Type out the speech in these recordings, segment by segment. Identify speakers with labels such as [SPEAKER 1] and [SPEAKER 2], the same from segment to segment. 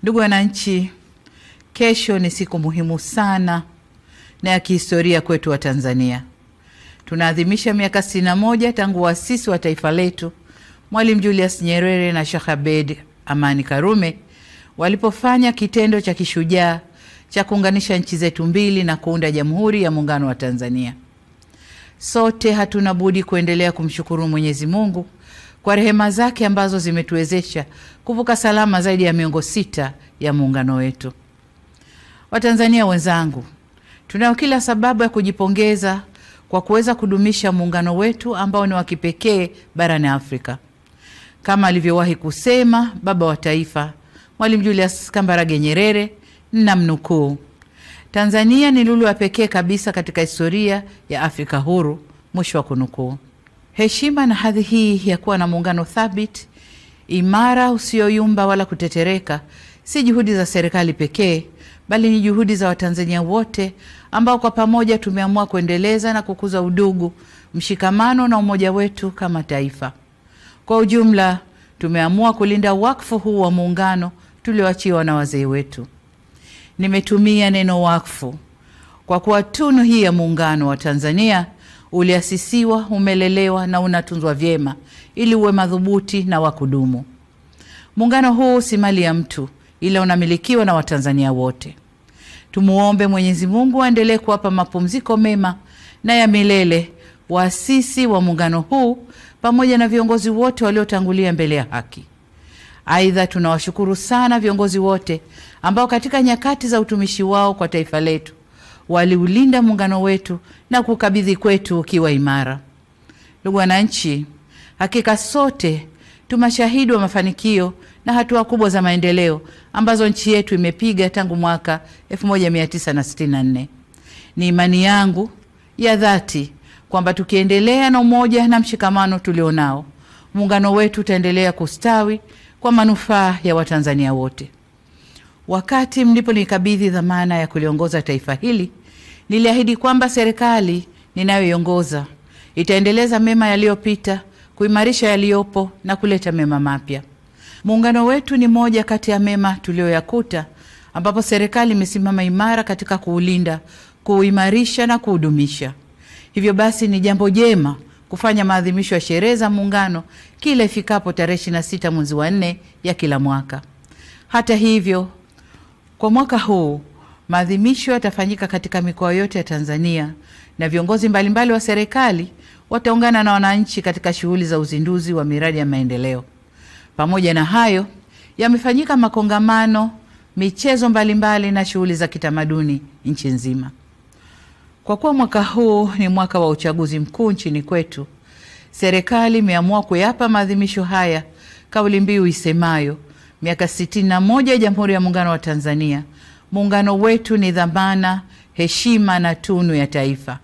[SPEAKER 1] Ndugu wananchi, kesho ni siku muhimu sana na ya kihistoria kwetu wa Tanzania. Tunaadhimisha miaka 61 tangu waasisi wa taifa letu Mwalimu Julius Nyerere na Sheikh Abeid Amani Karume walipofanya kitendo cha kishujaa cha kuunganisha nchi zetu mbili na kuunda Jamhuri ya Muungano wa Tanzania. Sote hatuna budi kuendelea kumshukuru Mwenyezi Mungu kwa rehema zake ambazo zimetuwezesha kuvuka salama zaidi ya miongo 6 ya muungano wetu. Watanzania wenzangu, tunao kila sababu ya kujipongeza kwa kuweza kudumisha muungano wetu ambao ni wa kipekee barani Afrika. Kama alivyowahi kusema baba wa taifa Mwalimu Julius Kambarage Nyerere, namnukuu, Tanzania ni lulu ya pekee kabisa katika historia ya Afrika huru, mwisho wa kunukuu. Heshima na hadhi hii ya kuwa na muungano thabiti, imara, usioyumba wala kutetereka, si juhudi za serikali pekee, bali ni juhudi za Watanzania wote ambao kwa pamoja tumeamua kuendeleza na kukuza udugu, mshikamano na umoja wetu kama taifa. Kwa ujumla, tumeamua kulinda wakfu huu wa muungano tulioachiwa na wazee wetu. Nimetumia neno wakfu kwa kuwa tunu hii ya muungano wa Tanzania uliasisiwa, umelelewa na unatunzwa vyema ili uwe madhubuti na wa kudumu. Muungano huu si mali ya mtu, ila unamilikiwa na Watanzania wote. Tumuombe Mwenyezi Mungu aendelee kuwapa mapumziko mema na ya milele waasisi wa muungano huu pamoja na viongozi wote waliotangulia mbele ya haki. Aidha, tunawashukuru sana viongozi wote ambao katika nyakati za utumishi wao kwa taifa letu waliulinda muungano wetu na kukabidhi kwetu ukiwa imara. Ndugu wananchi, hakika sote tumashahidi wa mafanikio na hatua kubwa za maendeleo ambazo nchi yetu imepiga tangu mwaka 1964. Ni imani yangu ya dhati kwamba tukiendelea na umoja na mshikamano tulionao, muungano wetu utaendelea kustawi kwa manufaa ya Watanzania wote. Wakati mliponikabidhi dhamana ya kuliongoza taifa hili, niliahidi kwamba serikali ninayoiongoza itaendeleza mema yaliyopita, kuimarisha yaliyopo na kuleta mema mapya. Muungano wetu ni moja kati ya mema tulioyakuta, ambapo serikali imesimama imara katika kuulinda, kuimarisha na kuhudumisha. Hivyo basi ni jambo jema kufanya maadhimisho ya sherehe za muungano kila ifikapo tarehe 26 mwezi wa 4 ya kila mwaka. Hata hivyo, kwa mwaka huu maadhimisho yatafanyika katika mikoa yote ya Tanzania na viongozi mbalimbali wa serikali wataungana na wananchi katika shughuli za uzinduzi wa miradi ya maendeleo. Pamoja na hayo, yamefanyika makongamano, michezo mbalimbali na shughuli za kitamaduni nchi nzima. Kwa kuwa mwaka huu ni mwaka wa uchaguzi mkuu nchini kwetu, serikali imeamua kuyapa maadhimisho haya kauli mbiu isemayo miaka 61 ya Jamhuri ya Muungano wa Tanzania. Muungano wetu ni dhamana, heshima na tunu ya taifa.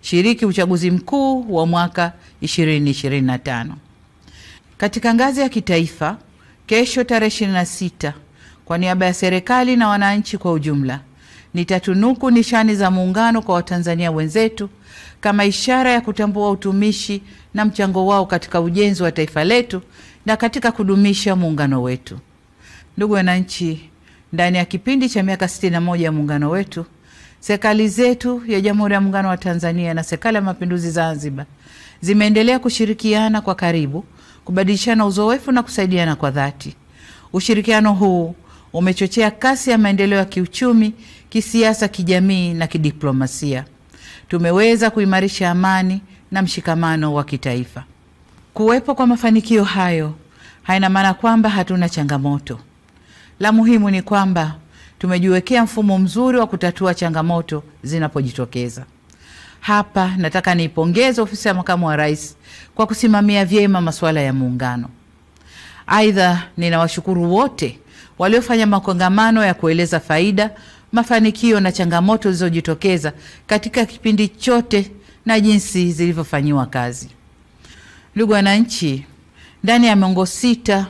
[SPEAKER 1] Shiriki uchaguzi mkuu wa mwaka 2025. Katika ngazi ya kitaifa, kesho tarehe 26, kwa niaba ya serikali na wananchi kwa ujumla, nitatunuku nishani za muungano kwa Watanzania wenzetu kama ishara ya kutambua utumishi na mchango wao katika ujenzi wa taifa letu na katika kudumisha muungano wetu. Ndugu wananchi, ndani ya kipindi cha miaka 61 ya muungano wetu, serikali zetu ya Jamhuri ya Muungano wa Tanzania na Serikali ya Mapinduzi Zanzibar zimeendelea kushirikiana kwa karibu, kubadilishana uzoefu na kusaidiana kwa dhati. Ushirikiano huu umechochea kasi ya maendeleo ya kiuchumi, kisiasa, kijamii na kidiplomasia. Tumeweza kuimarisha amani na mshikamano wa kitaifa. Kuwepo kwa mafanikio hayo haina maana kwamba hatuna changamoto. La muhimu ni kwamba tumejiwekea mfumo mzuri wa kutatua changamoto zinapojitokeza. Hapa nataka niipongeze ofisi ya Makamu wa Rais kwa kusimamia vyema masuala ya muungano. Aidha, ninawashukuru wote waliofanya makongamano ya kueleza faida, mafanikio na changamoto zilizojitokeza katika kipindi chote na jinsi zilivyofanyiwa kazi. Ndugu wananchi, ndani ya miongo 6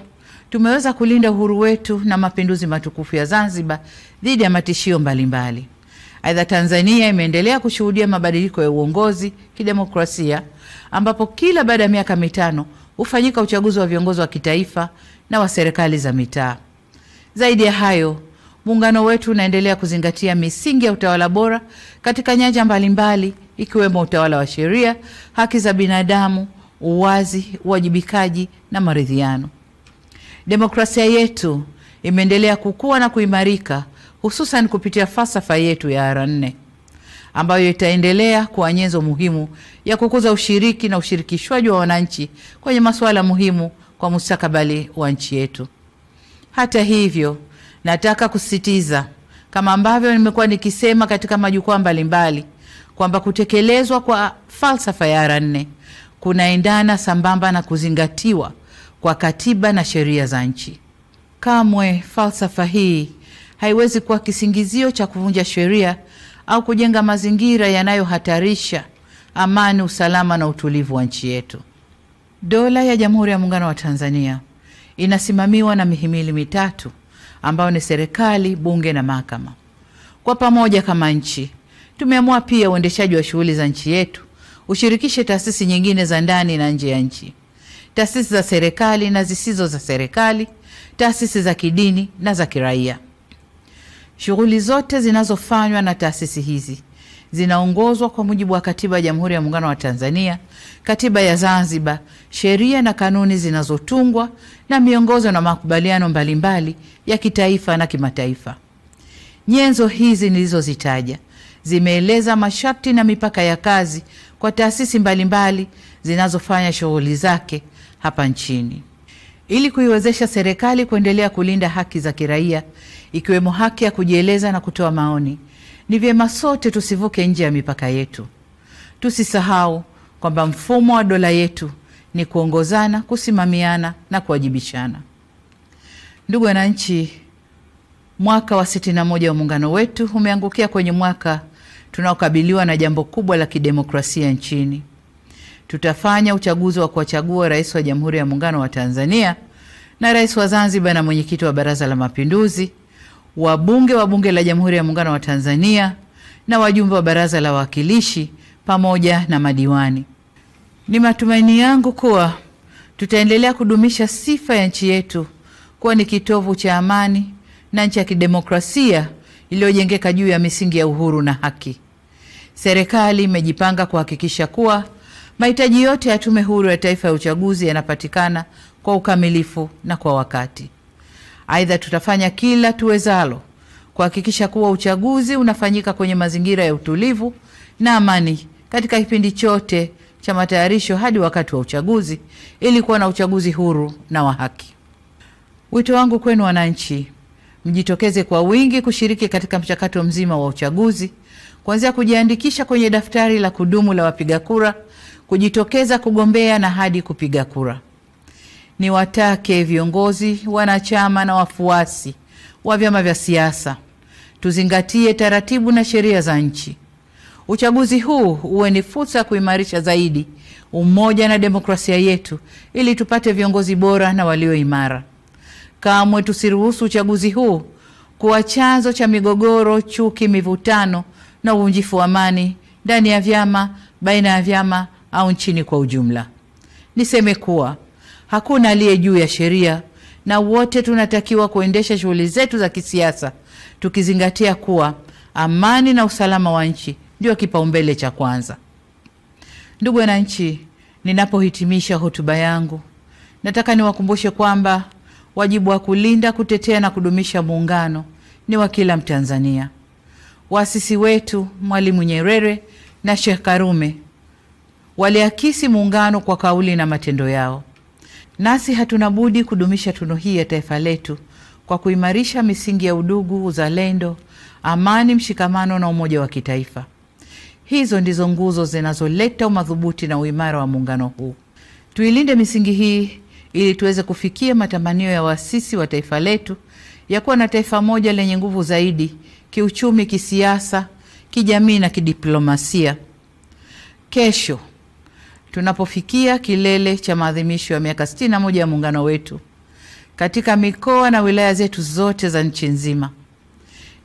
[SPEAKER 1] tumeweza kulinda uhuru wetu na mapinduzi matukufu ya Zanzibar dhidi ya matishio mbalimbali. Aidha, Tanzania imeendelea kushuhudia mabadiliko ya uongozi kidemokrasia, ambapo kila baada ya miaka 5 hufanyika uchaguzi wa viongozi wa kitaifa na wa serikali za mitaa. Zaidi ya hayo, muungano wetu unaendelea kuzingatia misingi ya utawala bora katika nyanja mbalimbali ikiwemo utawala wa sheria, haki za binadamu, uwazi, uwajibikaji na maridhiano. Demokrasia yetu imeendelea kukua na kuimarika, hususan kupitia falsafa yetu ya R4 ambayo itaendelea kuwa nyenzo muhimu ya kukuza ushiriki na ushirikishwaji wa wananchi kwenye masuala muhimu kwa mustakabali wa nchi yetu. Hata hivyo, nataka kusisitiza kama ambavyo nimekuwa nikisema katika majukwaa mbalimbali kwamba kutekelezwa kwa falsafa ya R4 kunaendana sambamba na kuzingatiwa kwa katiba na sheria za nchi. Kamwe falsafa hii haiwezi kuwa kisingizio cha kuvunja sheria au kujenga mazingira yanayohatarisha amani, usalama na utulivu wa nchi yetu. Dola ya Jamhuri ya Muungano wa Tanzania inasimamiwa na mihimili mitatu ambayo ni serikali, bunge na mahakama. Kwa pamoja kama nchi, tumeamua pia uendeshaji wa shughuli za nchi yetu ushirikishe taasisi nyingine za ndani na nje ya nchi, taasisi za serikali na zisizo za serikali, taasisi za kidini na za kiraia. Shughuli zote zinazofanywa na taasisi hizi zinaongozwa kwa mujibu wa Katiba ya Jamhuri ya Muungano wa Tanzania, Katiba ya Zanzibar, sheria na kanuni zinazotungwa na miongozo na makubaliano mbalimbali ya kitaifa na kimataifa. Nyenzo hizi nilizozitaja zimeeleza masharti na mipaka ya kazi kwa taasisi mbalimbali zinazofanya shughuli zake hapa nchini. Ili kuiwezesha serikali kuendelea kulinda haki za kiraia ikiwemo haki ya kujieleza na kutoa maoni, ni vyema sote tusivuke nje ya mipaka yetu. Tusisahau kwamba mfumo wa dola yetu ni kuongozana, kusimamiana na kuwajibishana. Ndugu wananchi, mwaka wa 61 wa muungano wetu umeangukia kwenye mwaka tunaokabiliwa na jambo kubwa la kidemokrasia nchini. Tutafanya uchaguzi wa kuwachagua rais wa Jamhuri ya Muungano wa Tanzania na rais wa Zanzibar na mwenyekiti wa Baraza la Mapinduzi, wabunge wa Bunge la Jamhuri ya Muungano wa Tanzania na wajumbe wa Baraza la Wawakilishi pamoja na madiwani. Ni matumaini yangu kuwa tutaendelea kudumisha sifa ya nchi yetu kuwa ni kitovu cha amani na nchi ya kidemokrasia iliyojengeka juu ya misingi ya uhuru na haki. Serikali imejipanga kuhakikisha kuwa mahitaji yote ya Tume Huru ya Taifa ya Uchaguzi yanapatikana kwa ukamilifu na kwa wakati. Aidha, tutafanya kila tuwezalo kuhakikisha kuwa uchaguzi unafanyika kwenye mazingira ya utulivu na amani katika kipindi chote cha matayarisho hadi wakati wa uchaguzi ili kuwa na uchaguzi huru na wa haki. Wito wangu kwenu wananchi, mjitokeze kwa wingi kushiriki katika mchakato mzima wa uchaguzi, kuanzia kujiandikisha kwenye daftari la kudumu la wapiga kura, kujitokeza kugombea na hadi kupiga kura. Niwatake viongozi, wanachama na wafuasi wa vyama vya siasa tuzingatie taratibu na sheria za nchi. Uchaguzi huu uwe ni fursa ya kuimarisha zaidi umoja na demokrasia yetu ili tupate viongozi bora na walio imara. Kamwe tusiruhusu uchaguzi huu kuwa chanzo cha migogoro, chuki, mivutano na uvunjifu wa amani ndani ya vyama, baina ya vyama au nchini kwa ujumla. Niseme kuwa hakuna aliye juu ya sheria na wote tunatakiwa kuendesha shughuli zetu za kisiasa tukizingatia kuwa amani na usalama wa nchi ndio kipaumbele cha kwanza. Ndugu wananchi, ninapohitimisha hotuba yangu, nataka niwakumbushe kwamba wajibu wa kulinda, kutetea na kudumisha muungano ni wa kila Mtanzania. Waasisi wetu Mwalimu Nyerere na Sheikh Karume waliakisi muungano kwa kauli na matendo yao. Nasi hatuna budi kudumisha tunu hii ya taifa letu kwa kuimarisha misingi ya udugu, uzalendo, amani, mshikamano na umoja wa kitaifa. Hizo ndizo nguzo zinazoleta umadhubuti na uimara wa muungano huu. Tuilinde misingi hii ili tuweze kufikia matamanio ya waasisi wa taifa letu ya kuwa na taifa moja lenye nguvu zaidi kiuchumi, kisiasa, kijamii na kidiplomasia. Kesho tunapofikia kilele cha maadhimisho ya miaka 61 ya muungano wetu katika mikoa na wilaya zetu zote za nchi nzima,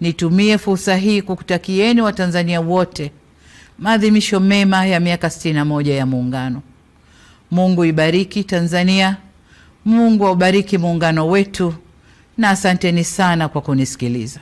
[SPEAKER 1] nitumie fursa hii kukutakieni Watanzania wote maadhimisho mema ya miaka 61 ya muungano. Mungu ibariki Tanzania, Mungu aubariki muungano wetu. na asanteni sana kwa kunisikiliza.